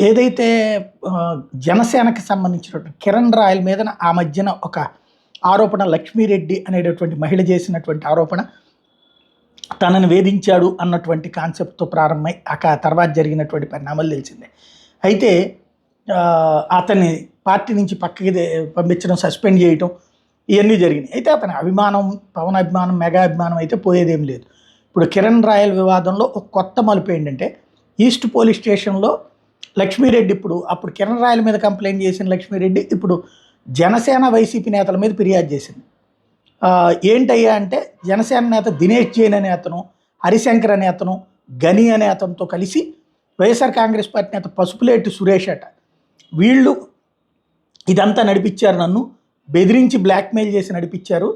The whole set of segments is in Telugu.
ఏదైతే జనసేనకి సంబంధించినటువంటి కిరణ్ రాయల్ మీద ఆ మధ్యన ఒక ఆరోపణ, లక్ష్మీరెడ్డి అనేటటువంటి మహిళ చేసినటువంటి ఆరోపణ తనను వేధించాడు అన్నటువంటి కాన్సెప్ట్తో ప్రారంభమై తర్వాత జరిగినటువంటి పరిణామాలు తెలిసిందే. అయితే అతన్ని పార్టీ నుంచి పక్కకి పంపించడం, సస్పెండ్ చేయటం ఇవన్నీ జరిగినాయి. అయితే అతని అభిమానం, పవన్ అభిమానం, మెగా అభిమానం అయితే పోయేదేం లేదు. ఇప్పుడు కిరణ్ రాయల్ వివాదంలో ఒక కొత్త మలుపు ఏంటంటే, ఈస్ట్ పోలీస్ స్టేషన్లో లక్ష్మీరెడ్డి అప్పుడు కిరణ్ రాయల్ మీద కంప్లైంట్ చేసిన లక్ష్మీరెడ్డి ఇప్పుడు జనసేన వైసీపీ నేతల మీద ఫిర్యాదు చేసింది. ఏంటయ్యా అంటే, జనసేన నేత దినేష్ జైన్ అనే అతను, హరిశంకర్ అనే అతను, గని అనే అతనితో కలిసి వైఎస్ఆర్ కాంగ్రెస్ పార్టీ నేత పసుపులేటి సురేష్ అట, వీళ్ళు ఇదంతా నడిపించారు, నన్ను బెదిరించి బ్లాక్మెయిల్ చేసి నడిపించారు,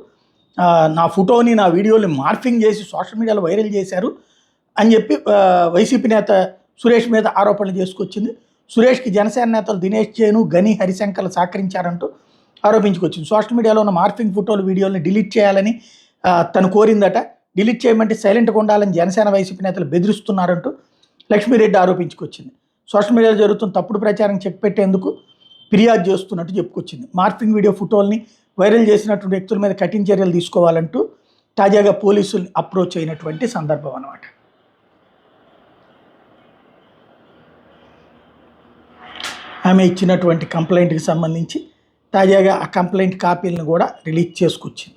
నా ఫోటోని, నా వీడియోని మార్ఫింగ్ చేసి సోషల్ మీడియాలో వైరల్ చేశారు అని చెప్పి వైసీపీ నేత సురేష్ మీద ఆరోపణలు చేసుకొచ్చింది. సురేష్కి జనసేన నేతలు దినేష్ జైను, గని, హరిశంకర్లు సహకరించారంటూ ఆరోపించుకొచ్చింది. సోషల్ మీడియాలో ఉన్న మార్ఫింగ్ ఫోటోలు, వీడియోని డిలీట్ చేయాలని తను కోరిందట. డిలీట్ చేయమంటే సైలెంట్గా ఉండాలని జనసేన వైసీపీ నేతలు బెదిరిస్తున్నారంటూ లక్ష్మీరెడ్డి ఆరోపించుకొచ్చింది. సోషల్ మీడియాలో జరుగుతున్న తప్పుడు ప్రచారం చెక్ పెట్టేందుకు ఫిర్యాదు చేస్తున్నట్టు చెప్పుకొచ్చింది. మార్ఫింగ్ వీడియో ఫోటోల్ని వైరల్ చేసినటువంటి వ్యక్తుల మీద కఠిన చర్యలు తీసుకోవాలంటూ తాజాగా పోలీసుల్ని అప్రోచ్ అయినటువంటి సందర్భం అన్నమాట. ఆమె ఇచ్చినటువంటి కంప్లైంట్కి సంబంధించి తాజాగా ఆ కంప్లైంట్ కాపీలను కూడా రిలీజ్ చేసుకొచ్చింది.